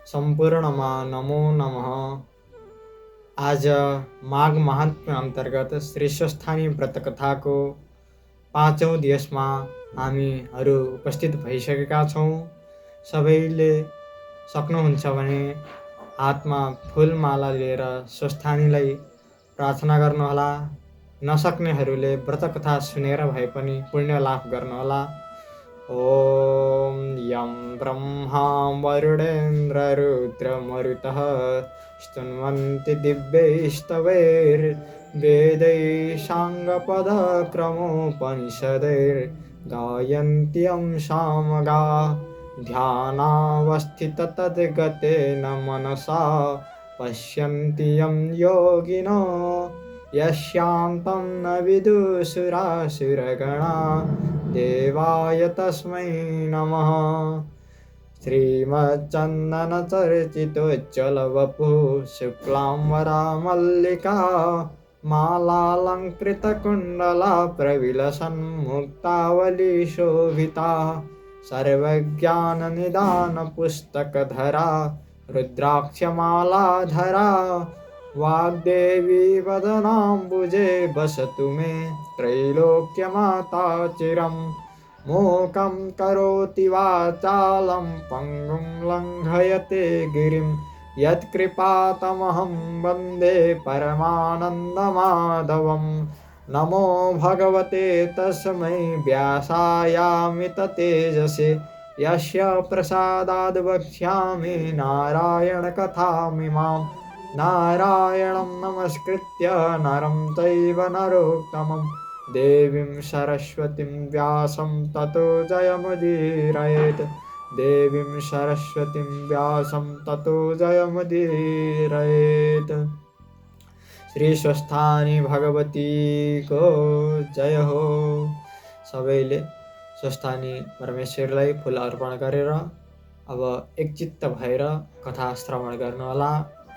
सम्पूर्णमा नमो नमः। आज माघ महात्म्य अन्तर्गत श्री स्वस्थानी व्रत कथाको 5औँ दिवसमा हामीहरू उपस्थित भइसकेका छौँ। सबैले सक्नुहुन्छ भने हातमा फुलमाला लिएर स्वस्थानीलाई प्रार्थना गर्नुहोला। नसक्नेहरूले व्रत कथा सुनेर भए पनि पुण्य लाभ गर्नुहोला। ॐ यं ब्रह्मा वरुणेन्द्ररुद्रमरुतः स्तुन्वन्ति दिव्यैस्तवैर्वेदैः साङ्गपदक्रमोपनिषदैर्गायन्त्यं सामगाः ध्यानावस्थिततद्गतेन मनसा पश्यन्ति यं योगिनो यस्यान्तं न विदुषुरासुरगणा देवाय तस्मै नमः। श्रीमच्चन्दनचर्चितोज्ज्वलवपुः शुक्लाम्बरा मालालङ्कृतकुण्डला प्रविलसन्मुक्तावलीशोभिता सर्वज्ञाननिदानपुस्तकधरा रुद्राक्षमालाधरा वाग्देवी वदनाम्बुजे वसतु मे त्रैलोक्यमाता चिरम्। मूकं करोति वाचालं पङ्गुं लङ्घयते गिरिं यत्कृपातमहं वन्दे परमानन्दमाधवम्। नमो भगवते तस्मै व्यासायामिततेजसे यस्य प्रसादाद् वक्ष्यामि नारायणकथामिमाम्। नारायणं नमस्कृत्य नरं चैव नरोत्तमं देवीं सरस्वतीं व्यासं ततो जयमुदीरयेत्। देवीं सरस्वतीं व्यासं ततो जयमुदीरयेत्। श्री स्वस्थानी भगवती को जय हो। सबैले स्वस्थानी परमेश्वरलाई फूल अर्पण गरेर अब एकचित्त भएर कथा श्रवण गर्नुहोला।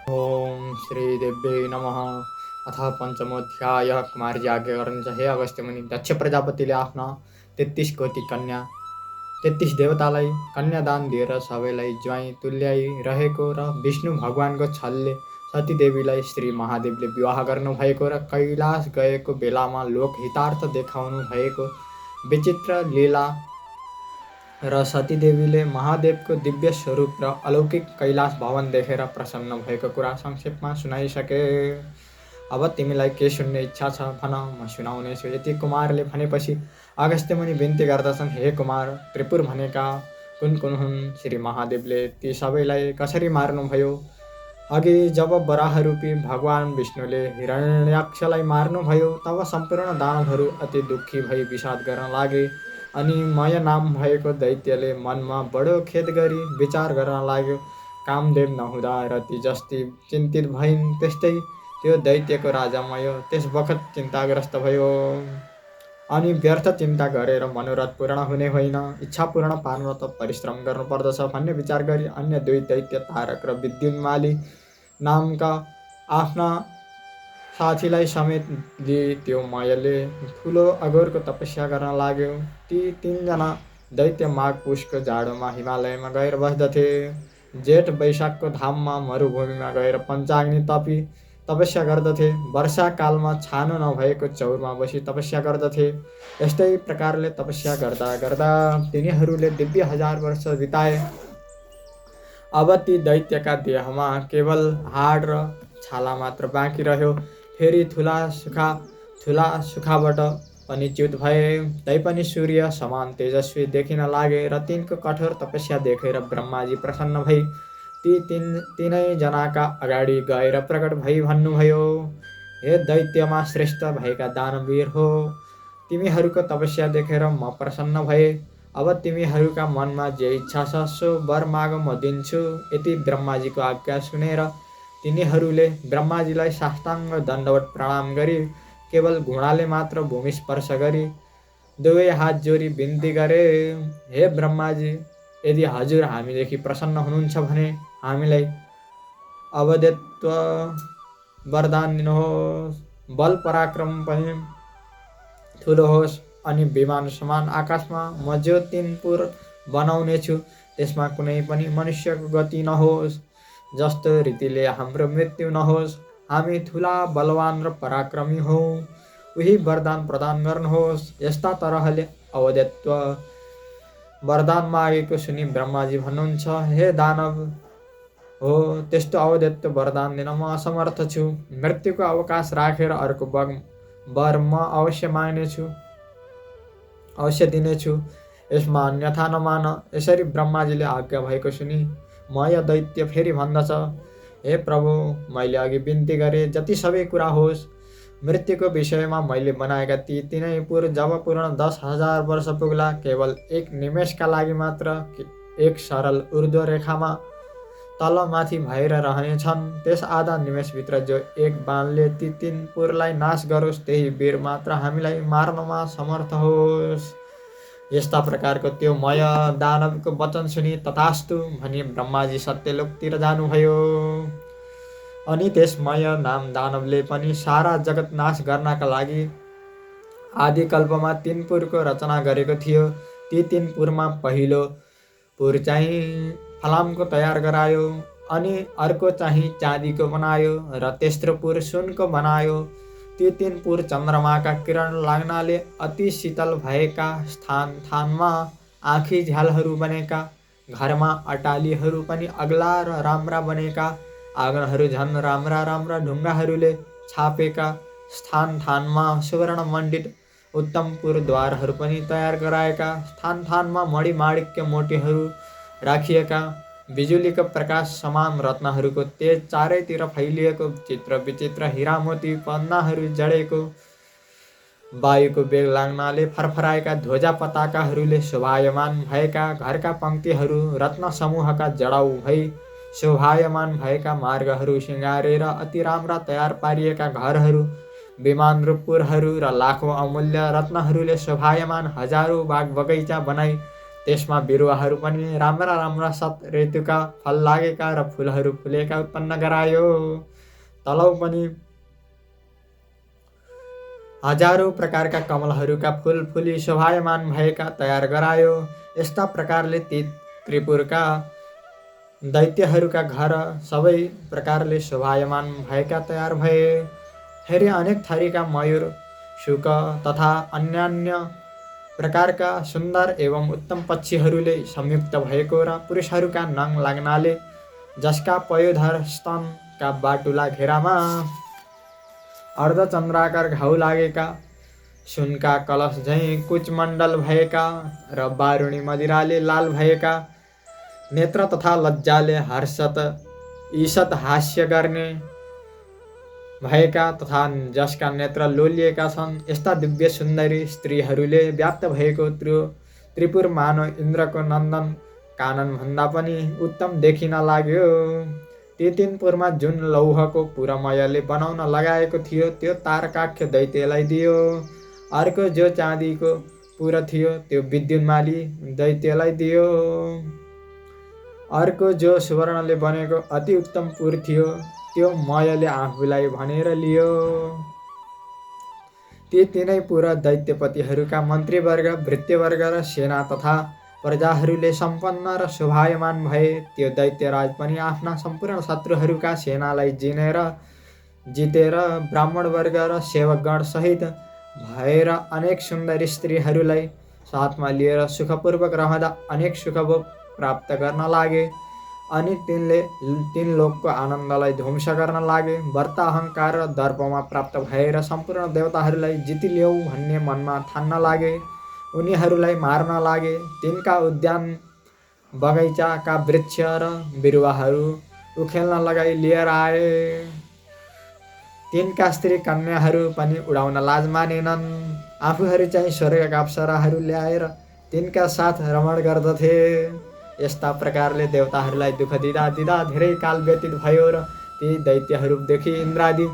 ओम श्री देव्यै नमः। अथ पञ्चमोऽध्याय। कुमारजी आज्ञा गर्नुहुन्छ, हे अगस्त्य मुनि, दक्ष प्रजापतिले आफ्ना 33 कोटी कन्या 33 देवतालाई कन्यादान दिएर सबैलाई ज्वाइँ तुल्याइरहेको र विष्णु भगवानको छलले सतीदेवीलाई श्री महादेवले विवाह गर्नुभएको र कैलाश गएको बेलामा लोकहितार्थ देखाउनु भएको विचित्र लीला र सतीदेवीले महादेवको दिव्य स्वरूप र अलौकिक कैलाश भवन देखेर प्रसन्न भएको कुरा संक्षेपमा सुनाइसके। अब तिमीलाई के सुन्ने इच्छा छ भन, म सुनाउनेछु। यति कुमारले भनेपछि अगस्त्य मुनि बिन्ती गर्दछन्, हे कुमार, त्रिपुर भनेका कुन कुन हुन्? श्री महादेवले ती सबैलाई कसरी मार्नुभयो? अघि जब वराहरूपी भगवान विष्णुले हिरण्याक्षलाई मार्नुभयो तब सम्पूर्ण दानवहरू अति दुःखी भई विषाद गर्न लागे। अनि मय नाम भएको दैत्यले मनमा बडो खेद गरी विचार गर्न लाग्यो। कामदेव नहुँदा रति जस्ती चिन्तित भइन्, त्यस्तै त्यो दैत्यको राजा मय त्यस बखत चिन्ताग्रस्त भयो। अनि व्यर्थ चिन्ता गरेर मनोरथ पूर्ण हुने होइन, इच्छा पूर्ण पार्न त परिश्रम गर्नुपर्दछ भन्ने विचार गरी अन्य 2 दैत्य तारक र विद्युन्माली नामका आफ्ना साथीलाई समेत लिई त्यो मयले ठुलो अघोरको तपस्या गर्न लाग्यो। ती 3 जना दैत्य माघ पुषको जाडोमा हिमालयमा गएर बस्दथे। जेठ वैशाखको धाममा मरुभूमिमा गएर पञ्चाग्नि तपी तपस्या गर्दथे। वर्षाकालमा छानो नभएको चौरमा बसी तपस्या गर्दथे। यस्तै प्रकारले तपस्या गर्दा गर्दा तिनीहरूले दिव्य 1000 वर्ष बिताए। अब ती दैत्यका देहमा केवल हाड र छाला मात्र बाँकी रह्यो। फेरि ठुला सुखाबाट पनि च्युत भए। तैपनि सूर्य समान तेजस्वी देखिन लागे र तिनको कठोर तपस्या देखेर ब्रह्माजी प्रसन्न भई ती 3 जनाका अगाडि गएर प्रकट भई भन्नुभयो, हे दैत्यमा श्रेष्ठ भएका दानवीर हो, तिमीहरूको तपस्या देखेर म प्रसन्न भए। अब तिमीहरूका मनमा जे इच्छा छ सो वर माग म दिन्छु। यति ब्रह्माजीको आज्ञा सुनेर तिनीहरूले ब्रह्माजीलाई साष्टाङ्ग दण्डवत प्रणाम गरी केवल घुँडाले मात्र भूमि स्पर्श गरी 2 हात जोडी बिन्ती गरे, हे ब्रह्माजी, यदि हजुर हामीदेखि प्रसन्न हुनुहुन्छ भने हामीलाई अवध्यत्व वरदान दिनुहोस्। बल पराक्रम पनि ठुलो होस् अनि विमान समान आकाशमा म जो 3 पुर बनाउनेछु त्यसमा कुनै पनि मनुष्यको गति नहोस्, जस्तो रीतिले हाम्रो मृत्यु नहोस्। हामी ठुला बलवान र पराक्रमी हौँ, उही वरदान प्रदान गर्नुहोस्। यस्ता तरहले अवध्यत्व वरदान मागेको सुनि ब्रह्माजी भन्नुहुन्छ, हे दानव हो, त्यस्तो अवध्यत्व वरदान दिन म असमर्थ छु। मृत्युको अवकाश राखेर अर्को वर म अवश्य माग्नेछु, अवश्य दिनेछु। यसमा अन्यथा नमान। यसरी ब्रह्माजीले आज्ञा भएको सुनि मय दैत्य फेरि भन्दछ, हे प्रभु, मैले अघि बिन्ती गरेँ जति सबै कुरा होस्, मृत्युको विषयमा मैले बनाएका ती तिनै पुर जब पूर्ण 10,000 वर्ष पुग्ला, केवल एक निमेषका लागि मात्र एक सरल ऊर्ध्व रेखामा तलमाथि भएर रहनेछन्। त्यस आधा निमेषभित्र जो एक बाणले ती 3 पुरलाई नाश गरोस्, त्यही वीर मात्र हामीलाई मार्नमा समर्थ होस्। यस्ता प्रकारको त्यो मय दानवको वचन सुनि तथास्तु भनी ब्रह्माजी सत्यलोकतिर जानुभयो। अनि त्यस मय नाम दानवले पनि सारा जगत नाश गर्नका लागि आदिकल्पमा 3 पुरको रचना गरेको थियो। ती 3 पुरमा पहिलो पुर चाहिँ फलामको तयार गरायो, अनि अर्को चाहिँ चाँदीको बनायो, र तेस्रो पुर सुनको बनायो। ती 3 पुर चन्द्रमाका किरण लाग्नाले अति शीतल भएका, स्थान थानमा आँखी झ्यालहरू बनेका, घरमा अटालीहरू पनि अग्ला र राम्रा बनेका, आँगनहरू झन् राम्रा राम्रा ढुङ्गाहरूले छापेका, स्थान थानमा सुवर्ण मण्डित उत्तम पुरद्वारहरू पनि तयार गराएका, स्थान थानमा मणिमाणिक्य मोतीहरू राखिएका, बिजुलीको प्रकाश समान रत्नहरूको तेज चारैतिर फैलिएको, चित्र विचित्र हिरामोती पन्नाहरू जडेको, वायुको बेग लाग्नाले फरफराएका ध्वजा पताकाहरूले शोभायमान भएका घरका पङ्क्तिहरू, रत्न समूहका जडाउ भई शोभायमान भएका मार्गहरू सिँगारेर अति राम्रा तयार पारिएका घरहरू, विमान र पुरहरू र लाखौँ अमूल्य रत्नहरूले शोभायमान हजारौँ बाग बगैँचा बनाई त्यसमा बिरुवाहरू पनि राम्रा राम्रा 7 ऋतुका फल लागेका र फुलहरू फुलेका उत्पन्न गरायो। तलौ पनि हजारौँ प्रकारका कमलहरूका फुल फुली शोभायमान भएका तयार गरायो। यस्ता प्रकारले ती त्रिपुरका दैत्यहरूका घर सबै प्रकारले शोभायमान भएका तयार भए। फेरि अनेक थरीका मयूर, शुक तथा अन्यान्य प्रकारका सुन्दर एवं उत्तम पक्षीहरूले संयुक्त भएको र पुरुषहरूका नङ लाग्नाले जसका पयोधर स्तनका बाटुला घेरामा अर्धचन्द्राकार घाउ लागेका, सुनका कलश झैँ कुचमण्डल भएका र बारुणी मदिराले लाल भएका, नेत्र तथा लज्जाले हर्षत ईषत हास्य गर्ने भएका तथा जसका नेत्र लोलिएका छन्, यस्ता दिव्य सुन्दरी स्त्रीहरूले व्याप्त भएको त्रिपुर मानव इन्द्रको नन्दन कानन भन्दा पनि उत्तम देखिन लाग्यो। ती 3 पुरमा जुन लौहको पुरमयले बनाउन लगाएको थियो त्यो तारकाख्य दैत्यलाई दियो। अर्को जो चाँदीको पुर थियो त्यो विद्युन्माली दैत्यलाई दियो। अर्को जो सुवर्णले बनेको अति उत्तम पुर थियो त्यो मयले आफूलाई भनेर लियो। ती 3 पुर दैत्यपतिहरूका मन्त्रीवर्ग, भृत्यवर्ग र सेना तथा प्रजाहरूले सम्पन्न र शोभायमान भए। त्यो दैत्यराज पनि आफ्ना सम्पूर्ण शत्रुहरूका सेनालाई जितेर ब्राह्मण वर्ग र सेवकगण सहित भएर अनेक सुन्दरी स्त्रीहरूलाई साथमा लिएर सुखपूर्वक रहँदा अनेक सुखभोग प्राप्त गर्न लागे। अनि तिनले 3 लोकको आनन्दलाई ध्वंस गर्न लागे। व्रत अहङ्कार र दर्पमा प्राप्त भएर सम्पूर्ण देवताहरूलाई जितिल्याऊ भन्ने मनमा ठान्न लागे। उनीहरूलाई मार्न लागे। तिनका उद्यान बगैँचाका वृक्ष र बिरुवाहरू उखेल्न लगाई लिएर आए। तिनका स्त्री कन्याहरू पनि उडाउन लाज मानेनन्। आफूहरू चाहिँ स्वर्गका अप्सराहरू ल्याएर तिनका साथ रमण गर्दथे। यस्ता प्रकारले देवताहरूलाई दुःख दिँदा दिँदा धेरै काल व्यतीत भयो र ती दैत्यहरूदेखि इन्द्रादि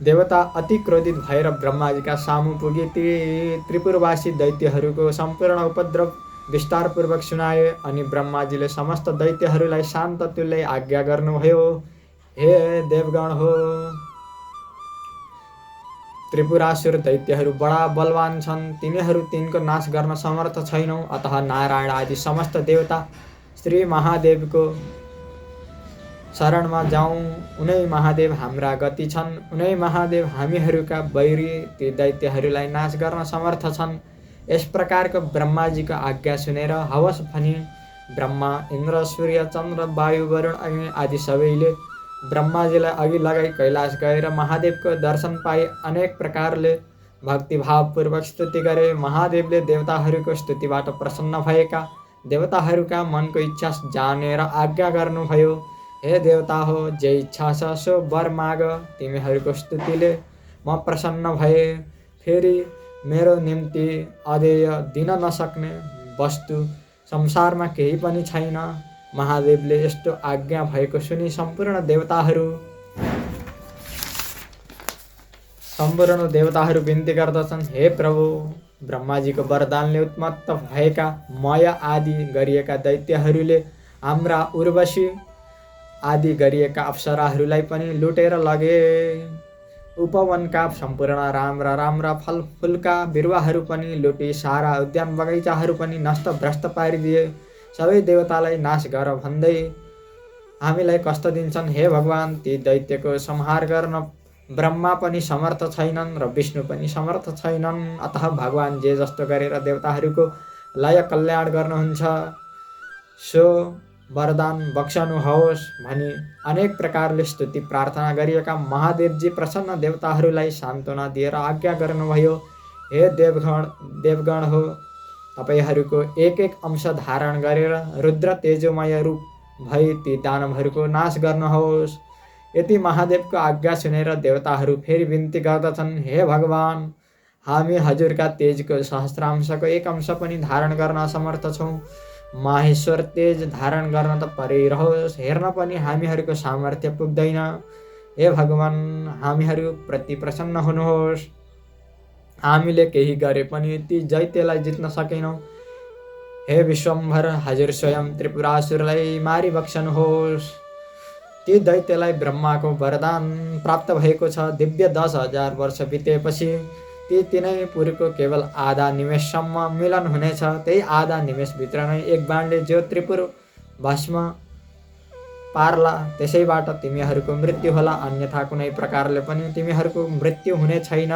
देवता अति क्रोधित भएर ब्रह्माजीका सामु पुगे। ती त्रिपुरवासी दैत्यहरूको सम्पूर्ण उपद्रव विस्तारपूर्वक सुनाए। अनि ब्रह्माजीले समस्त दैत्यहरूलाई शान्त तुल्याई आज्ञा गर्नुभयो, हे देवगण हो, त्रिपुरासुर दैत्यहरू बडा बलवान छन्, तिनीहरू तिनको नाश गर्न समर्थ छैनौँ। अतः नारायण आदि समस्त देवता श्री महादेवको शरणमा जाउँ। उनै महादेव हाम्रा गति छन्, उनै महादेव हामीहरूका बैरी ती दैत्यहरूलाई नाश गर्न समर्थ छन्। यस प्रकारको ब्रह्माजीको आज्ञा सुनेर हवस भनी ब्रह्मा, इन्द्र, सूर्य, चन्द्र, वायु, वरुण, अग्नि आदि सबैले ब्रह्माजीलाई अघि लगाई कैलाश गएर महादेवको दर्शन पाई अनेक प्रकारले भक्तिभावपूर्वक स्तुति गरे। महादेवले देवताहरूको स्तुतिबाट प्रसन्न भएका देवताहरूका मनको इच्छा जानेर आज्ञा गर्नुभयो। हे देवता हो, जे इच्छा छ सो वर माग, तिमीहरूको स्तुतिले म प्रसन्न भए। फेरि मेरो निम्ति अदेय दिन नसक्ने वस्तु संसारमा केही पनि छैन। महादेवले यस्तो आज्ञा भएको सुनि सम्पूर्ण देवताहरू बिन्ती गर्दछन्, हे प्रभु, ब्रह्माजीको वरदानले उत्मत्त भएका मय आदि गरिएका दैत्यहरूले हाम्रा उर्वशी आदि गरिएका अप्सराहरूलाई पनि लुटेर लगे। उपवनका सम्पूर्ण राम्रा फलफुलका बिरुवाहरू पनि लुटी सारा उद्यान बगैँचाहरू पनि नष्ट भ्रष्ट पारिदिए। सबै देवतालाई नाश गर भन्दै हामीलाई कष्ट दिन्छन्। हे भगवान, ती दैत्यको संहार गर्न ब्रह्मा पनि समर्थ छैनन् र विष्णु पनि समर्थ छैनन्। अतः भगवान जे जस्तो गरेर देवताहरूको लय कल्याण गर्नुहुन्छ सो वरदान बक्सनुहोस् भनी अनेक प्रकारले स्तुति प्रार्थना गरिएका महादेवजी प्रसन्न देवताहरूलाई सान्त्वना दिएर आज्ञा गर्नुभयो। हे देवगण हो, तपाईहरूको एक एक अंश धारण गरेर रुद्र तेजोमय रूप भई ती दानवहरूको नाश गर्नुहोस्। यति महादेवको आज्ञा सुनेर देवताहरू फेरि बिन्ती गर्दछन्, हे भगवान, हामी हजुरका तेजको सहस्रांशको एक अंश पनि धारण गर्न असमर्थ छौँ। माहेश्वर तेज धारण गर्न त परै रहोस्, हेर्न पनि हामीहरूको सामर्थ्य पुग्दैन। हे भगवान, हामीहरू प्रति प्रसन्न हुनुहोस्। हामीले केही गरे पनि ती दैत्यलाई जित्न सकेनौँ। हे विश्वम्भर, हजुर स्वयं त्रिपुरासुरलाई मारिबक्सनुहोस्। ती दैत्यलाई ब्रह्माको वरदान प्राप्त भएको छ। दिव्य 10,000 वर्ष बितेपछि ती तिनै पुरको केवल आधा निमेषसम्म मिलन हुनेछ। त्यही आधा निमेषभित्र नै एक बाणले जो त्रिपुर भस्म पार्ला, त्यसैबाट तिमीहरूको मृत्यु होला, अन्यथा कुनै प्रकारले पनि तिमीहरूको मृत्यु हुने छैन।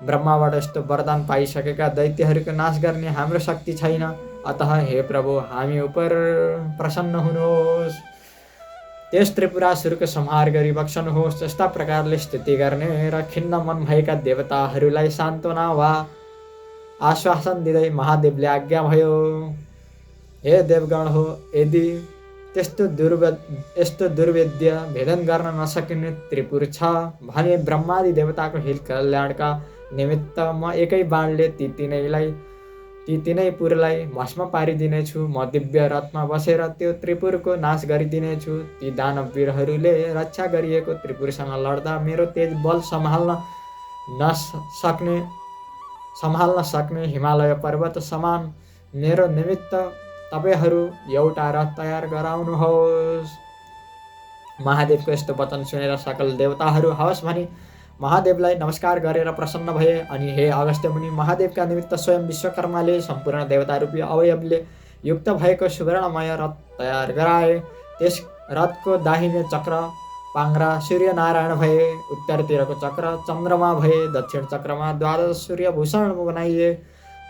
ब्रह्माबाट यस्तो वरदान पाइसकेका दैत्यहरूको नाश गर्ने हाम्रो शक्ति छैन। अतः हे प्रभु, हामी उप प्रसन्न हुनुहोस्। त्यस त्रिपुरासुरको संहार गरी बक्सनुहोस्। यस्ता प्रकारले स्तुति गर्ने र खिन्न मन भएका देवताहरूलाई सान्त्वना वा आश्वासन दिँदै महादेवले आज्ञा भयो। हे देवगण हो, यदि यस्तो दुर्वेद्य भेदन गर्न नसकिने त्रिपुर छ भने ब्रह्मादि देवताको हित कल्याणका निमित्त म एकै बाणले ती तिनै पुरलाई भस्म पारिदिनेछु। म दिव्य रथमा बसेर त्यो त्रिपुरको नाश गरिदिनेछु। ती दानवीरहरूले रक्षा गरिएको त्रिपुरसँग लड्दा मेरो तेज बल सम्हाल्न सक्ने हिमालय पर्वत समान मेरो निमित्त तपाईहरू एउटा रथ तयार गराउनुहोस्। महादेवको यस्तो वचन सुनेर सकल देवताहरू हवस् भनी महादेवलाई नमस्कार गरेर प्रसन्न भए। अनि हे अगस्त्य मुनि, महादेवका निमित्त स्वयं विश्वकर्माले सम्पूर्ण देवतारूपी अवयवले युक्त भएको सुवर्णमय रथ तयार गराए। त्यस रथको दाहिने चक्र पाङ्ग्रा सूर्यनारायण भए, उत्तरतिरको चक्र चन्द्रमा भए, दक्षिण चक्रमा 12 सूर्यभूषण बनाइए,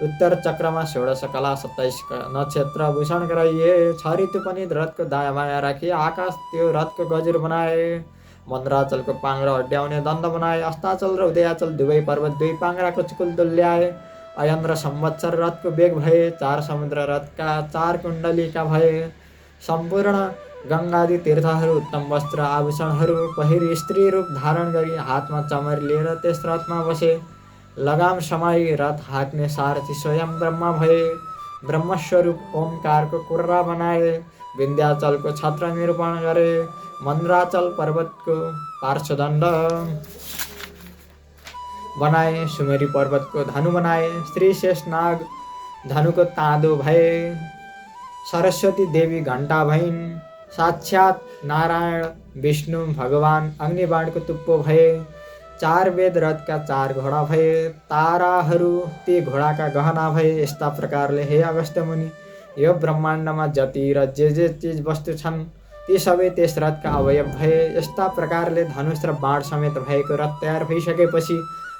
उत्तर चक्रमा 16 कला 27 नक्षत्र भूषण गराइए। 6 ऋतु पनि रथको दायाँ बायाँ राखी आकाश त्यो रथको गजुर बनाए। मन्द्राचलको पाङ्ग्रा अड्याउने दण्ड बनाए। अस्ताचल र उदयाचल दुवै पर्वत 2 पाङ्ग्राको चुकुल तुल्याए। अयन र संवत्सर रथको बेग भए। 4 समुद्र रथका 4 कुण्डलीका भए। सम्पूर्ण गङ्गादि तीर्थहरू उत्तम वस्त्र आभूषणहरू पहिरी स्त्री रूप धारण गरी हातमा चमर लिएर त्यस रथमा बसे। लगाम समाई रथ हाँक्ने सारथी स्वयं ब्रह्मा भए। ब्रह्मस्वरूप ओमकारको कुर्रा बनाए। विन्ध्याचलको छत्र निरूपण गरे। मन्द्राचल पर्वतको पार्श्वदण्ड बनाए। सुमेरी पर्वतको धनु बनाए। श्री शेषनाग धनुको ताँदो भए। सरस्वती देवी घण्टा भइन्। साक्षात् नारायण विष्णु भगवान अग्निबाणको तुप्पो भए। चार वेद रथका 4 घोडा भए, ताराहरू ती घोडाका गहना भए। यस्ता प्रकारले हे अगस्त्य मुनि, यो ब्रह्माण्डमा जति र जे चिज वस्तु छन् ती सबै त्यस रथका अवयव भए। यस्ता प्रकारले धनुष र बाण समेत भएको रथ तयार भइसकेपछि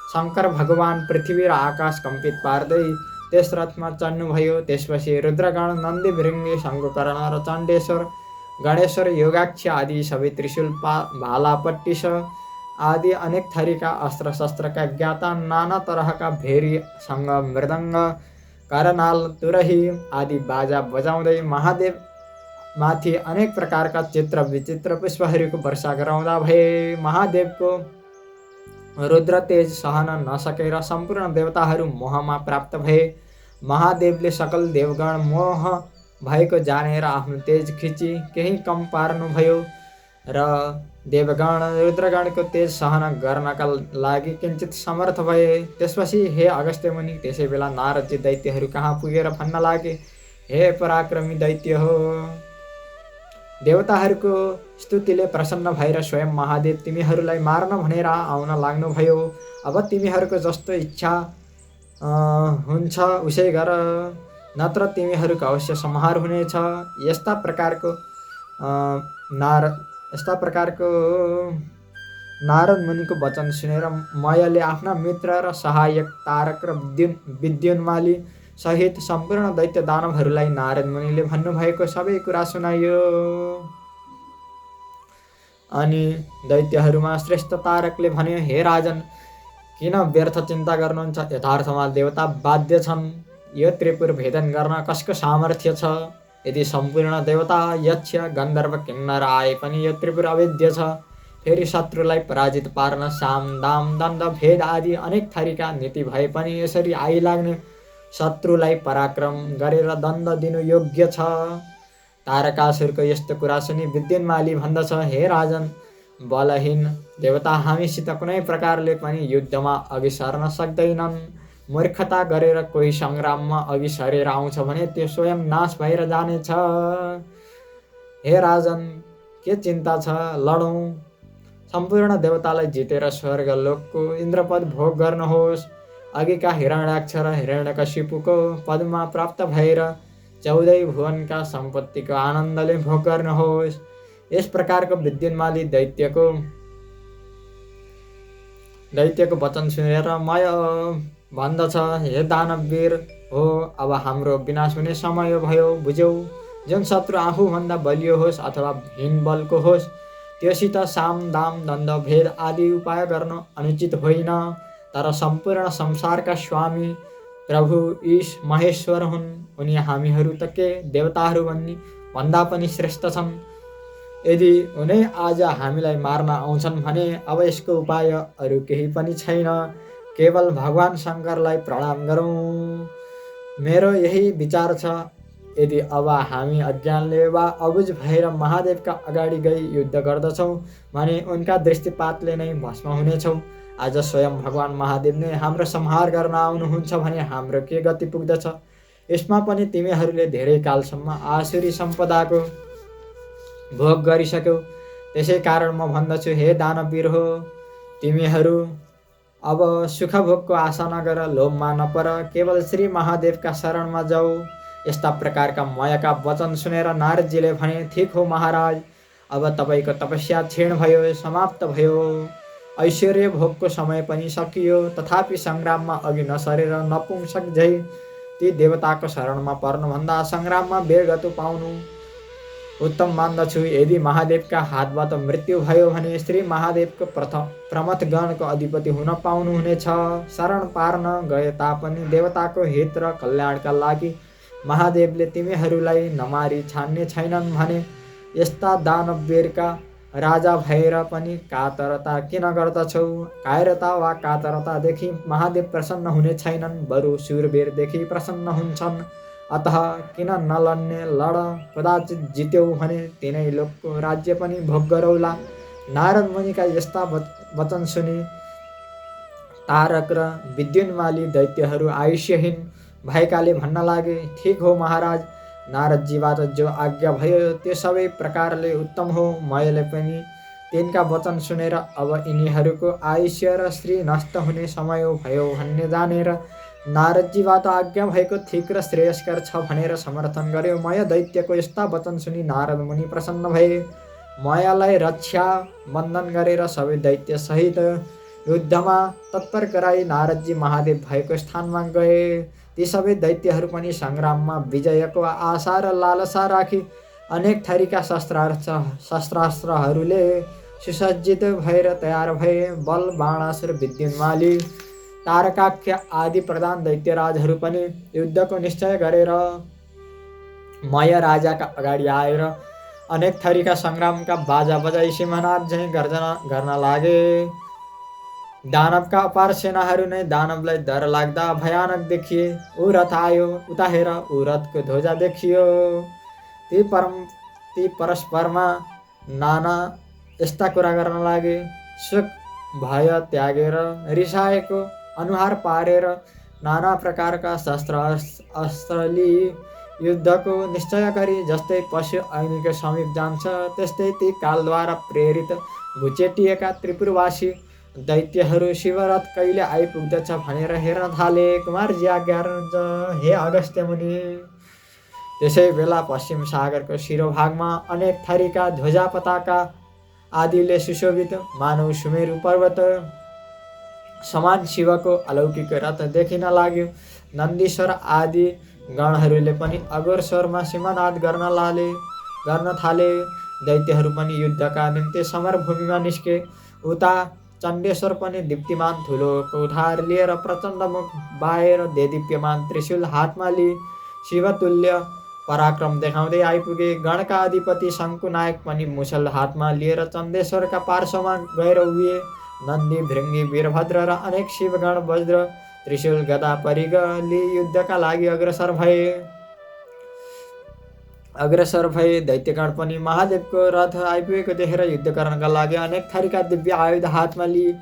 शङ्कर भगवान पृथ्वी र आकाश कम्पित पार्दै त्यस रथमा चढ्नुभयो। त्यसपछि रुद्रगण, नन्दी, भृङ्गी, शङ्कुकर्ण र चण्डेश्वर, गणेश्वर, योगाक्ष आदि सबै त्रिशूल, भाला, पट्टिस आदि अनेक थरीका अस्त्र शस्त्रका ज्ञाता, नाना तरहका भेरी, सङ्ग, मृदङ्ग, करनाल, तुरही आदि बाजा बजाउँदै महादेव माथि अनेक प्रकारका चित्र विचित्र पुष्पहरूको वर्षा गराउँदा भए। महादेवको रुद्र तेज सहन नसकेर सम्पूर्ण देवताहरू मोहमा प्राप्त भए। महादेवले सकल देवगण मोह भएको जानेर आफ्नो तेज खिची केही कम पार्नुभयो र देवगण रुद्रगणको तेज सहन गर्नका लागि किञ्चित समर्थ भए। त्यसपछि हे अगस्त्य मुनि, त्यसै बेला नारदजी दैत्यहरू कहाँ पुगेर भन्न लागे, हे पराक्रमी दैत्य हो, देवताहरूको स्तुतिले प्रसन्न भएर स्वयं महादेव तिमीहरूलाई मार्न भनेर आउन लाग्नुभयो। अब तिमीहरूको जस्तो इच्छा हुन्छ उसै गर, नत्र तिमीहरूको अवश्य संहार हुनेछ। यस्ता प्रकारको नारद मुनिको वचन सुनेर मयले आफ्ना मित्र र सहायक तारक र विद्युन्माली सहित सम्पूर्ण दैत्य दानवहरूलाई नारद मुनिले भन्नुभएको सबै कुरा सुनायो। अनि दैत्यहरूमा श्रेष्ठ तारकले भन्यो, हे राजन, किन व्यर्थ चिन्ता गर्नुहुन्छ? यथार्थमा देवता बाध्य छन्। यो त्रिपुर भेदन गर्न कसको सामर्थ्य छ? यदि सम्पूर्ण देवता, यक्ष, गन्धर्व, किन्नर आए पनि यो त्रिपुर अवेद्य छ। फेरि शत्रुलाई पराजित पार्न साम, दाम, दण्ड, भेद आदि अनेक थरीका नीति भए पनि यसरी आइलाग्ने शत्रुलाई पराक्रम गरेर दण्ड दिनु योग्य छ। तारकासुरको यस्तो कुरा सुनि विद्युन्माली भन्दछ, हे राजन, बलहीन देवता हामीसित कुनै प्रकारले पनि युद्धमा अघि सर्न सक्दैनन्। मूर्खता गरेर कोही सङ्ग्राममा अघि सरेर आउँछ भने त्यो स्वयं नाश भएर जानेछ। हे राजन, के चिन्ता छ? लडौँ। सम्पूर्ण देवतालाई जितेर स्वर्गलोकको इन्द्रपद भोग गर्नुहोस्। अघिका हिरण्याक्ष र हिरण्यकशिपुको पदमा प्राप्त भएर 14 भुवनका सम्पत्तिको आनन्दले भोग गर्नुहोस्। यस प्रकारको विद्युन्माली दैत्यको वचन सुनेर मय भन्दछ, हे दानवीर हो, अब हाम्रो विनाश हुने समय भयो, बुझ्यौ। जुन शत्रु आफूभन्दा बलियो होस् अथवा हीन बलको होस् त्योसित साम, दाम, दण्ड, भेद आदि उपाय गर्न अनुचित होइन। तर सम्पूर्ण संसारका स्वामी प्रभु ईश महेश्वर हुन्। उनी हामीहरू त के देवताहरू भन्दा पनि श्रेष्ठ छन्। यदि उनै आज हामीलाई मार्न आउँछन् भने अब यसको उपाय अरू केही पनि छैन, केवल भगवान शङ्करलाई प्रणाम गरौँ। मेरो यही विचार छ। यदि अब हामी अज्ञानले वा अबुझ भएर महादेवका अगाडि गई युद्ध गर्दछौँ भने उनका दृष्टिपातले नै भस्म हुनेछौँ। आज स्वयं भगवान महादेव नै हाम्रो संहार गर्न आउनुहुन्छ भने हाम्रो के गति पुग्दछ? यसमा पनि तिमीहरूले धेरै कालसम्म आसुरी सम्पदाको भोग गरिसक्यौ। त्यसै कारण म भन्दछु, हे दानवीर हो, तिमीहरू अब सुखभोगको आशा नगर, लोभमा नपर, केवल श्री महादेवका शरणमा जाऊ। यस्ता प्रकारका मयका वचन सुनेर नारदजीले भने, ठिक हो महाराज, अब तपाईँको तपस्या क्षीण भयो, समाप्त भयो। ऐश्वर्य भोगको समय पनि सकियो। तथापि सङ्ग्राममा अघि नसरेर नपुंसक झै ती देवताको शरणमा पर्नुभन्दा सङ्ग्राममा वीरगति पाउनु उत्तम मान्दछु। यदि महादेवका हातबाट मृत्यु भयो भने श्री महादेवको प्रमथ गणको अधिपति हुन पाउनुहुनेछ। शरण पार्न गए तापनि देवताको हित र कल्याणका लागि महादेवले तिमीहरूलाई नमारी छाड्ने छैनन् भने यस्ता दानवीरका राजा भएर पनि कातरता किन गर्दछौ? कायरता वा कातरतादेखि महादेव प्रसन्न हुने छैनन्, बरु शूरवीरदेखि प्रसन्न हुन्छन्। अतः किन नलड्ने? लड, कदाचित जित्यौ भने तिनै लोकको राज्य पनि भोग गरौला। नारद मुनिका यस्ता वचन सुनि तारक र विद्युन्माली दैत्यहरू आयुष्यहीन भएकाले भन्न लागे, ठिक हो महाराज, नारदजीबाट जो आज्ञा भयो त्यो सबै प्रकारले उत्तम हो। मैले पनि तिनका वचन सुनेर अब यिनीहरूको आयुष्य र श्री नष्ट हुने समय भयो भन्ने जानेर नारदजीबाट आज्ञा भएको ठिक र श्रेयस्कर छ भनेर समर्थन गर्यो। मय दैत्यको यस्ता वचन सुनि नारद मुनि प्रसन्न भए। मयालाई रक्षा बन्धन गरेर सबै दैत्य सहित युद्धमा तत्पर गराई नारदजी महादेव भएको स्थानमा गए। ती सबै दैत्यहरू पनि सङ्ग्राममा विजयको आशा र लालसा राखी अनेक थरीका शस्त्रास्त्रहरूले सुसज्जित भएर तयार भए। बल बाणासुर विद्युन्माली तारकाख्य आदि प्रधान दैत्यराजहरू पनि युद्धको निश्चय गरेर मय राजाका अगाडि आएर अनेक थरीका सङ्ग्रामका बाजा बजाई सिंहनाद झैँ गर्जना गर्न लागे। दानवका अपार सेनाहरू नै दानवलाई डर लाग्दा भयानक देखिए। ऊ रथ आयो, उता हेर ऊ रथको ध्वजा देखियो। ती परस्परमा नाना यस्ता कुरा गर्न लागे। सुख भय त्यागेर रिसाएको अनुहार पारेर नाना प्रकारका शस्त्र अस्त्र लिई युद्धको निश्चय गरी जस्तै पशु अग्निको समीप जान्छ त्यस्तै ती कालद्वारा प्रेरित घुचेटिएका त्रिपुरवासी दैत्यहरू शिवरथ कहिले आइपुग्दछ भनेर हेर्न थाले। कुमारजी आज्ञा हे अगस्त्य मुनि। त्यसै बेला पश्चिम सागरको शिरोभागमा अनेक थरीका ध्वजा पताका आदिले सुशोभित मानव सुमेरु पर्वत समान शिवको अलौकिक रथ देखिन लाग्यो। नन्दीश्वर आदि गणहरूले पनि अघोर स्वरमा सिंहनाद गर्न थाले। दैत्यहरू पनि युद्धका निम्ति समरभूमिमा निस्के। उता चण्डेश्वर पनि दीप्तिमान ठुलो कौठार लिएर प्रचण्ड मुख बाएर देदीप्यमान त्रिशूल हातमा लिई शिवतुल्य पराक्रम देखाउँदै आइपुगे। गणका अधिपति शङ्कुनायक पनि मुसल हातमा लिएर चण्डेश्वरका पार्श्वमा गएर उभिए। नन्दी भृङ्गी वीरभद्र र अनेक शिवगण वज्र त्रिशूल गदा परिग लिई युद्धका लागि अग्रसर भए। दैत्यगण पनि महादेवको रथ आइपुगेको देखेर युद्ध गर्नका लागि अनेक थरीका दिव्य आयुध हातमा लिई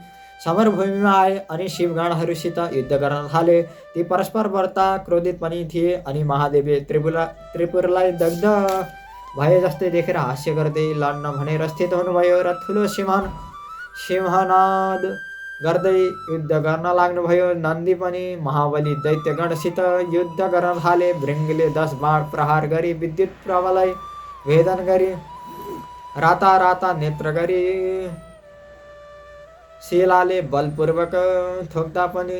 समरभूमिमा आए अनि शिवगणहरूसित युद्ध गर्न थाले। ती परस्पर व्रता क्रोधित पनि थिए अनि महादेवले त्रिपुरलाई दग्ध भए जस्तै देखेर हास्य गर्दै लड्न भनेर स्थित हुनुभयो र ठुलो सिंहनाद गर्दै युद्ध गर्न लाग्नुभयो। नन्दी पनि महाबली दैत्यगणसित युद्ध गर्न थाले। भृङ्गले 10 बाण प्रहार गरी विद्युत प्रभालाई भेदन गरी राता नेत्र गरी शिलाले बलपूर्वक ठोक्दा पनि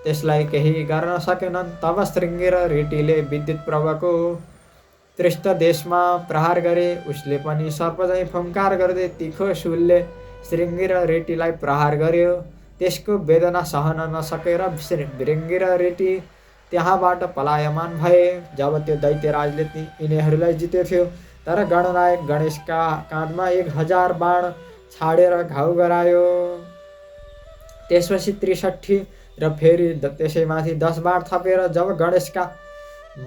त्यसलाई केही गर्न सकेनन्। तब श्रृङ्गी र रेटीले विद्युत प्रभाको तृष्ट देशमा प्रहार गरे। उसले पनि सर्पझैँ फुङ्कार गर्दै तीखो शूलले श्रृङ्गी र रेटीलाई प्रहार गर्यो। त्यसको वेदना सहन नसकेर भृङ्गी र रेटी त्यहाँबाट पलायमान भए। जब त्यो दैत्यराजले यिनीहरूलाई जितेथ्यो तर गणनायक गणेशका काँधमा 1000 बाण छाडेर घाउ गरायो। त्यसपछि 63 र फेरि त्यसैमाथि 10 बाण थपेर जब गणेशका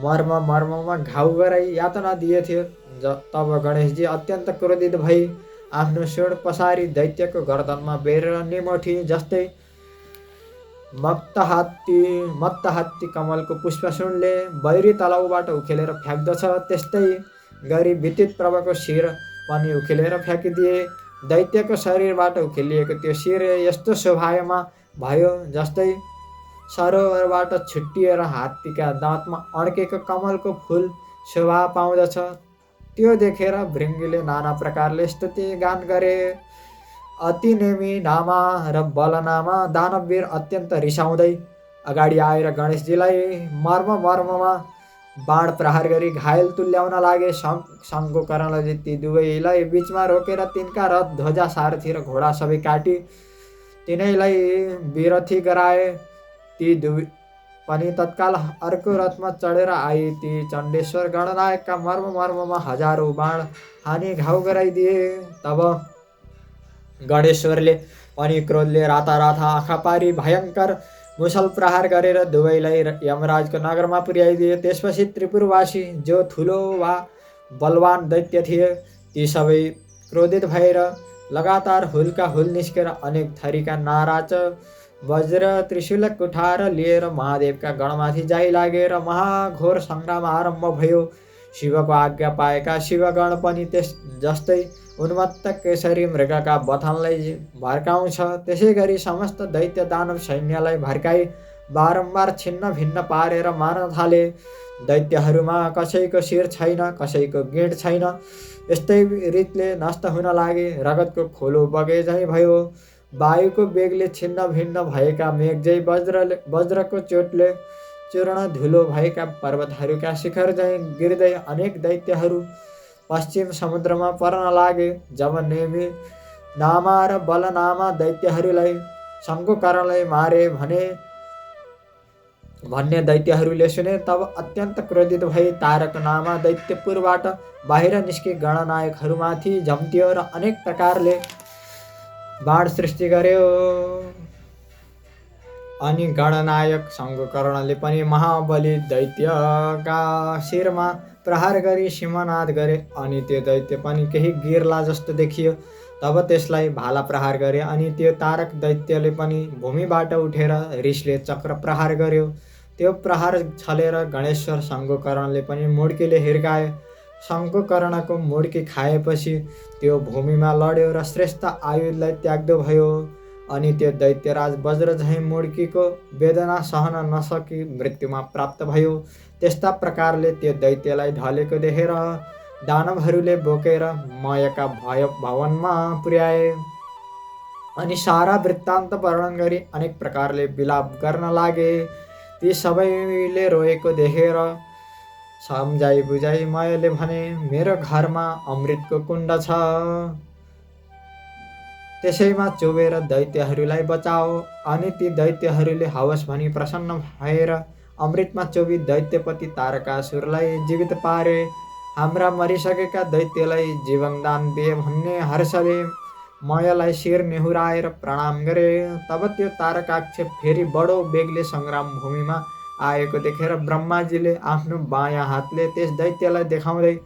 मर्ममा घाउ गराई यातना दिएथ्यो तब गणेशजी अत्यन्त क्रोधित भई आफ्नो सुण पसारी दैत्यको गर्दनमा बेरेर निमोठी जस्तै मत्त हात्ती कमलको पुष्पसुणले बैरी तलाउबाट उखेलेर फ्याँक्दछ त्यस्तै गरी विद्युत प्रभाको शिर पनि उखेलेर फ्याँकिदिए। दैत्यको शरीरबाट उखेलिएको त्यो शिर यस्तो शोभायमान भयो जस्तै सरोवरबाट छुट्टिएर हात्तीका दाँतमा अड्केको कमलको फुल शोभा पाउँदछ। त्यो देखेर भृङ्गीले नाना प्रकारले स्तुति गान गरे। अतिनेमी नामा र बलनामा दानववीर अत्यन्त रिसाउँदै अगाडि आएर गणेशजीलाई मर्ममा बाण प्रहार गरी घायल तुल्याउन लागे। शङ्कुकरणले ती दुवैलाई बीचमा रोकेर तिनका रथ ध्वजा सारथी र घोडा सबै काटी तिनैलाई विरथी गराए। ती दुवै पनि तत्काल अर्को रथमा चढेर आई ती चण्डेश्वर गणनायकका मर्ममा 1000 बाण हानी घाउ गराइदिए। तब गणेश्वरले पनि क्रोधले राता आँखा पारी भयङ्कर मुसल प्रहार गरेर दुवैलाई यमराजको नगरमा पुर्याइदिए। त्यसपछि त्रिपुरवासी जो ठुलो वा बलवान दैत्य थिए ती सबै क्रोधित भएर लगातार हुलका हुल निस्केर अनेक थरीका नाराज वज्र त्रिशूल कुठार लिएर महादेवका गणमाथि जाइ लागेर महाघोर सङ्ग्राम आरम्भ भयो। शिवको आज्ञा पाएका शिवगण पनि त्यस जस्तै उन्मत्त केसरी मृगका बथनलाई भड्काउँछ। त्यसै गरी समस्त दैत्य दानव सैन्यलाई भड्काई बारम्बार छिन्न भिन्न पारेर मार्न थाले। दैत्यहरूमा कसैको शिर छैन, कसैको गिँड छैन। यस्तै रीतले नष्ट हुन लागे। रगतको खोलो बगे झैँ भयो। वायुको वेगले छिन्न भिन्न भएका मेघ वज्रको चोटले चूर्ण धुलो भएका पर्वतहरूका शिखर झैँ गिर्दै अनेक दैत्यहरू पश्चिम समुद्रमा पर्न लागे। जब नेमी नामा र बलनामा दैत्यहरूलाई शङ्कुकरणले मारे भन्ने दैत्यहरूले सुने, तब अत्यन्त क्रोधित भई तारक नामा दैत्यपुरबाट बाहिर निस्की गणनायकहरूमाथि झम्ट्यो र अनेक प्रकारले बाण सृष्टि गर्यो। अनि गणनायक शङ्कुकर्णले पनि महाबली दैत्यका शिरमा प्रहार गरी सिंहनाद गरे। अनि त्यो दैत्य पनि केही गिर्ला जस्तो देखियो। तब त्यसलाई भाला प्रहार गरे। अनि त्यो तारक दैत्यले पनि भूमिबाट उठेर रिसले चक्र प्रहार गर्यो। त्यो प्रहार छलेर गणेश्वर शङ्कुकर्णले पनि मुड्कीले हिर्काए। शङ्कुकर्णको मुड्की खाएपछि त्यो भूमिमा लड्यो र श्रेष्ठ आयुधलाई त्याग्दो भयो। अनि त्यो दैत्यराज वज्र झैँ मुड्कीको वेदना सहन नसकी मृत्युमा प्राप्त भयो। त्यस्ता प्रकारले त्यो दैत्यलाई ढलेको देखेर दानवहरूले बोकेर मयका भवनमा पुर्याए। अनि सारा वृत्तान्त वर्णन गरी अनेक प्रकारले विलाप गर्न लागे। ती सबैले रोएको देखेर सम्झाइ बुझाइ मयले भने, मेरो घरमा अमृतको कुण्ड छ, त्यसैमा चोबेर दैत्यहरूलाई बचाओ। अनि ती दैत्यहरूले हवस भनी प्रसन्न भएर अमृतमा चोबी दैत्यपति तारकासुरलाई जीवित पारे। हाम्रा मरिसकेका दैत्यलाई जीवनदान दिए भन्ने हर्षले मयलाई शिर निहुराएर प्रणाम गरे। तब त्यो तारकाक्ष फेरि बडो बेगले सङ्ग्राम भूमिमा आएको देखेर ब्रह्माजीले आफ्नो बायाँ हातले त्यस दैत्यलाई देखाउँदै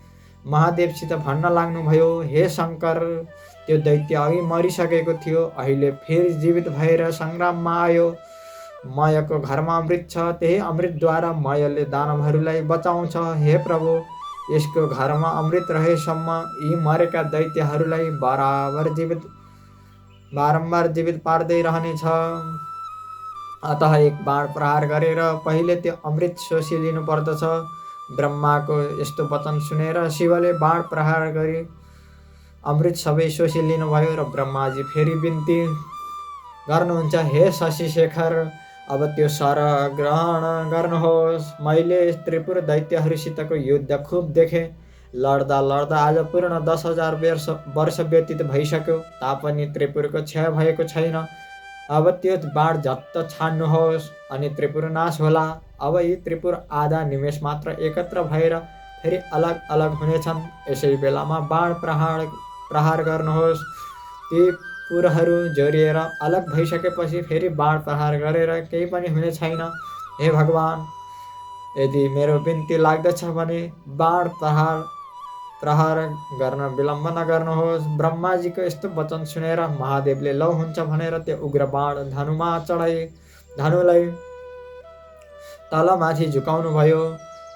महादेवसित भन्न लाग्नुभयो, हे शङ्कर, त्यो दैत्य अघि मरिसकेको थियो, अहिले फेरि जीवित भएर सङ्ग्राममा आयो। मयको घरमा अमृत छ, त्यही अमृतद्वारा मयले दानवहरूलाई बचाउँछ। हे प्रभु, यसको घरमा अमृत रहेसम्म यी मरेका दैत्यहरूलाई बारम्बार जीवित पार्दै रहनेछ। अतः एक बाण प्रहार गरेर पहिले त्यो अमृत शोषी लिनु पर्दछ। ब्रह्माको यस्तो वचन सुनेर शिवले बाण प्रहार गरी अमृत सबै शोषी लिनुभयो र ब्रह्माजी फेरि बिन्ती गर्नुहुन्छ, हे शशिशेखर, अब त्यो शर ग्रहण गर्नुहोस्। मैले त्रिपुर दैत्यहरूसितको युद्ध खुब देखेँ। लड्दा लड्दा आज पूर्ण 10,000 वर्ष व्यतीत भइसक्यो, तापनि त्रिपुरको क्षय भएको छैन। अब त्यो बाण झट्ट छाड्नुहोस् अनि त्रिपुर नाश होला। अब यी त्रिपुर आधा निमेष मात्र एकत्र भएर फेरि अलग अलग हुनेछन्। यसै बेलामा बाण प्रहार गर्नुहोस्। ती पुरहरू जोडिएर अलग भइसकेपछि फेरि बाण प्रहार गरेर केही पनि हुने छैन। हे भगवान, यदि मेरो बिन्ती लाग्दछ भने बाण प्रहार गर्न विलम्ब नगर्नुहोस्। ब्रह्माजीको यस्तो वचन सुनेर महादेवले लौ हुन्छ भनेर त्यो उग्र बाण धनुमा चढाई धनुलाई तलमाथि झुकाउनु भयो।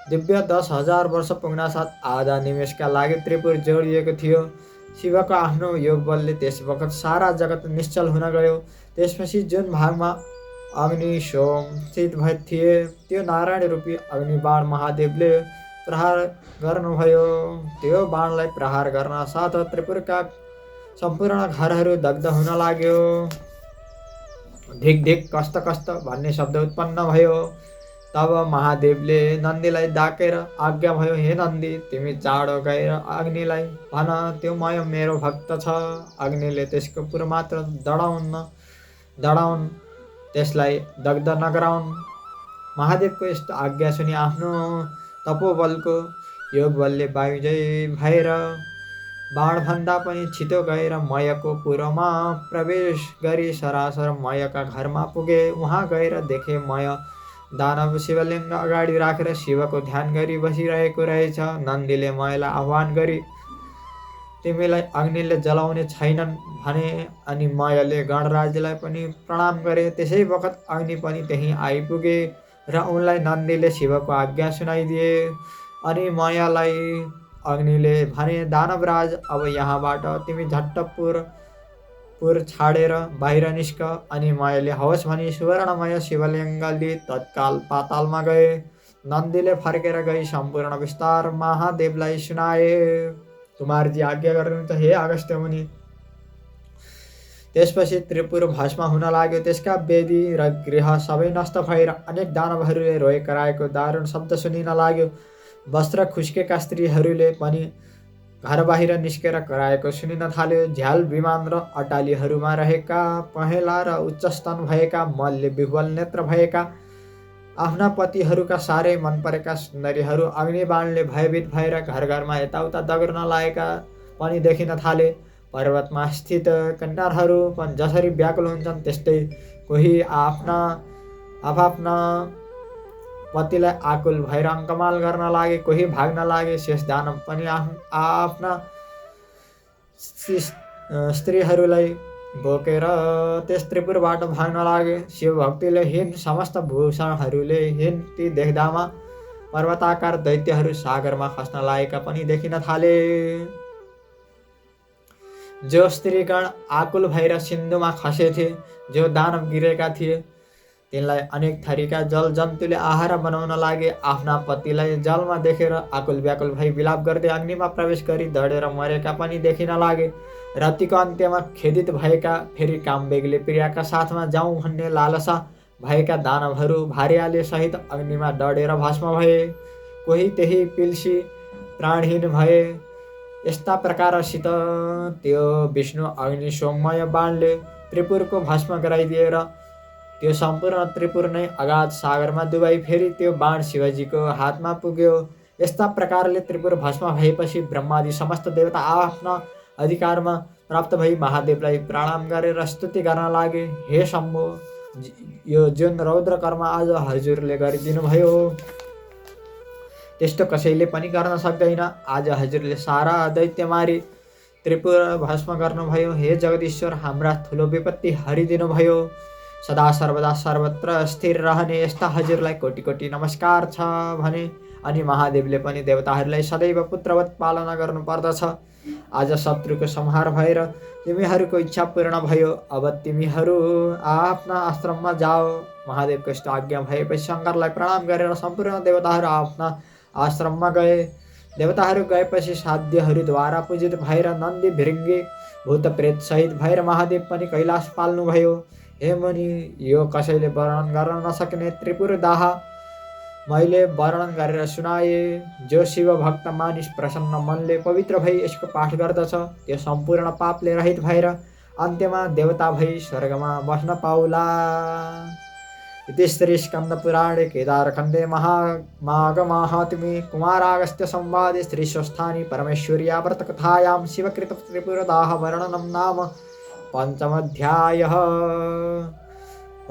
दिव्य 10,000 वर्ष पुग्नासाथ आधा निमेषका लागि त्रिपुर जोडिएको थियो। शिवको आफ्नो योग बलले त्यस वखत सारा जगत निश्चल हुन गयो। त्यसपछि जुन भागमा अग्नि सोम स्थित थिए, त्यो नारायण रूपी अग्निबाण महादेवले प्रहार गर्नुभयो। त्यो बाणलाई प्रहार गर्न साथ त्रिपुरका सम्पूर्ण घरहरू दग्ध हुन लाग्यो। धिक धिक कस्त कस्त भन्ने शब्द उत्पन्न भयो। तब महादेवले नन्दीलाई डाकेर आज्ञा भयो, हे नन्दी, तिमी चाँडो गएर अग्निलाई भन, त्यो मय मेरो भक्त छ। अग्निले त्यसको पुर मात्र दडाउन्, त्यसलाई दग्ध नगराउन्। महादेवको यस्तो आज्ञा सुनि आफ्नो तपोबलको योग बलले वायुजय भएर बाणभन्दा पनि छिटो गएर मयको पुरमा प्रवेश गरी सरासर मयका घरमा पुगे। उहाँ गएर देखे मय दानव शिवलिङ्ग अगाडि राखेर शिवको ध्यान गरी बसिरहेको रहेछ। नन्दीले मयलाई आह्वान गरी तिमीलाई अग्निले जलाउने छैनन् भने। अनि मयले गणराजलाई पनि प्रणाम गरे। त्यसै वखत अग्नि पनि त्यहीँ आइपुगे र उनलाई नन्दीले शिवको आज्ञा सुनाइदिए। अनि मयलाई अग्निले भने दानवराज अब यहाँबाट तिमी झट्ट पुर छाडेर बाहिर निस्क। अनि मैले हवस् भनी सुवर्णमय शिवलिङ्ग लिई तत्काल पातालमा गए। नन्दीले फर्केर गई सम्पूर्ण विस्तार महादेवलाई सुनाए। कुमारजी आज्ञा गर्नुहुन्छ हे अगस्त्य मुनि। त्यसपछि त्रिपुर भस्म हुन लाग्यो। त्यसका वेदी र गृह सबै नष्ट भएर अनेक दानवहरूले रोए कराएको दारुण शब्द सुनिन लाग्यो। वस्त्र खुस्केका स्त्रीहरूले पनि घर बाहिर निस्केर कराएको सुनिन थाल्यो। झ्याल विमान र अटालीहरूमा रहेका पहेँला र उच्च स्तन भएका मल्य विह्वल नेत्र भएका आफ्ना पतिहरूका साह्रै मन परेका सुन्दरीहरू अग्निबाणले भयभीत भएर घर घरमा यताउता दगुर्न लागेका पनि देखिन थाले। पर्वतमा स्थित कन्याहरू पनि जसरी व्याकुल हुन्छन् त्यस्तै कोही आफ्ना पतिलाई आकुल भएर अङ्कमाल गर्न लागे, कोही भाग्न लागे। शेष दानव पनि आफ्ना स्त्रीहरूलाई बोकेर त्यस त्रिपुरबाट भाग्न लागे। शिवभक्तिले हीन समस्त भूषणहरूले हीन ती देख्दामा पर्वताकार दैत्यहरू सागरमा खस्न लागेका पनि देखिन थाले। जो स्त्रीगण आकुल भएर सिन्धुमा खसेथे, जो दानव गिरेका थिए, तिनलाई अनेक थरीका जल जन्तुले आहार बनाउन लागे। आफ्ना पतिलाई जलमा देखेर आकुल व्याकुल भई विलाप गर्दै अग्निमा प्रवेश गरी दडेर मरेका पनि देखिन लागे। रातिको अन्त्यमा खेदित भएका, फेरि कामवेगले प्रियाका साथमा जाउँ भन्ने लालसा भएका दानवहरू भार्याले सहित अग्निमा डढेर भस्म भए। कोही त्यही पिल्सी प्राणहीन भए। यस्ता प्रकारसित त्यो विष्णु अग्नि सोममय बाणले त्रिपुरको भस्म गराइदिएर त्यो सम्पूर्ण त्रिपुर नै अगाध सागरमा डुबाई फेरि त्यो बाण शिवजीको हातमा पुग्यो। यस्ता प्रकारले त्रिपुर भस्म भएपछि ब्रह्मादि समस्त देवता आफ्ना अधिकारमा प्राप्त भई महादेवलाई प्रणाम गरेर स्तुति गर्न लागे। हे शम्भो, यो जुन रौद्र कर्म आज हजुरले गरिदिनु भयो त्यस्तो कसैले पनि गर्न सक्दैन। आज हजुरले सारा दैत्य मारी त्रिपुर भस्म गर्नुभयो। हे जगदीश्वर, हाम्रा ठुलो विपत्ति हरिदिनु भयो। सदा सर्वदा सर्वत्र स्थिर रहने यस्ता हजुरलाई कोटि कोटि नमस्कार छ भने। अनि महादेवले पनि देवताहरूलाई सदैव पुत्रवत पालना गर्नुपर्दछ। आज शत्रुको संहार भएर तिमीहरूको इच्छा पूर्ण भयो। अब तिमीहरू आफ्ना आश्रममा जाओ। महादेवको यस्तो आज्ञा भएपछि शङ्करलाई प्रणाम गरेर सम्पूर्ण देवताहरू आफ्ना आश्रममा गए। देवताहरू गएपछि साध्यहरूद्वारा पूजित भएर नन्दी भृङ्गी भूत प्रेत सहित भएर महादेव पनि कैलाश पाल्नुभयो। हे मुनि, यो कसैले वर्णन गर्न नसक्ने त्रिपुर दाह मैले वर्णन गरेर सुनाए। जो शिव भक्त मानिस प्रसन्न मनले पवित्र भई यसको पाठ गर्दछ त्यो सम्पूर्ण पापले रहित भएर अन्त्यमा देवता भई स्वर्गमा बस्न पाउला। इति श्री स्कंद पुराणे केदारखण्डे माघ माहात्म्ये कुमारागस्त्य संवादे श्री स्वस्थानी परमेश्वर्या व्रतकथायां शिवकृत त्रिपुरदाह वर्णनं नाम पंचमोऽध्यायः।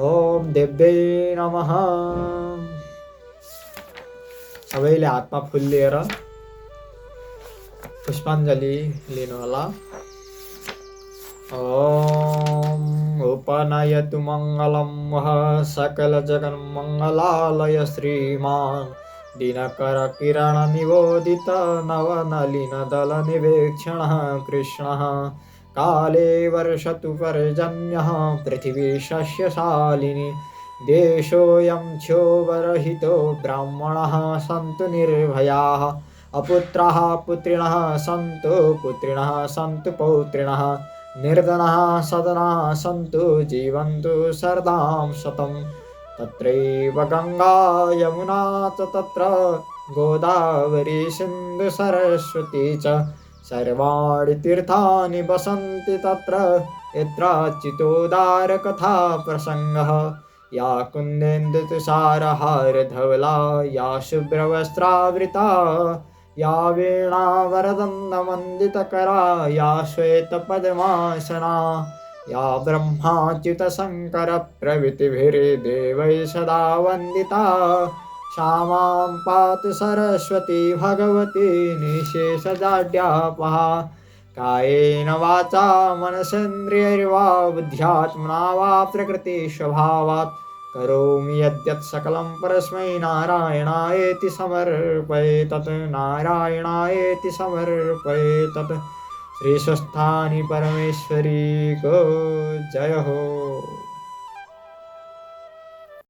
ओम देव्यै नमः। सबैले हातमा फुल लिएर पुष्पाञ्जली लिनुहोला। ओम उपनयतु मङ्गलं वः सकल जगन्मङ्गलालय श्रीमान् दिनकर किरण निवोदित नवनलिन दल निवेक्षणः कृष्णः। काले वर्षतु पर्जन्यः पृथिवी शस्यशालिनी देशोऽयं क्षोभरहितो ब्राह्मणः सन्तु निर्भयाः। अपुत्राः पुत्रिणः सन्तु पुत्रिणः सन्तु पौत्रिणः। निर्धनः सदनाः सन्तु जीवन्तु शरदां शतं। तत्रैव गङ्गा यमुना च तत्र गोदावरी सिन्धु सरस्वती च सर्वाणि तीर्थानि वसन्ति तत्र यत्राच्युतोदार कथा प्रसङ्गः। या कुन्देन्दुतुषारहारधवला या शुभ्रवस्त्रावृता या वीणावरदण्डवन्दितकरा या श्वेतपद्मासना या ब्रह्माच्युतशङ्करप्रभृतिभिर्देवैः सदा वन्दिता। सा मां पातु सरस्वती भगवती निःशेषजाड्यापहा। कायेन वाचा मनसेन्द्रियैर्वा बुद्ध्यात्मना वा प्रकृतिस्वभावात् करोमि यद्यत् सकलं परस्मै नारायणायेति समर्पये तत् नारायणायेति समर्पये तत्। श्री स्वस्थानी परमेश्वरी को जय हो।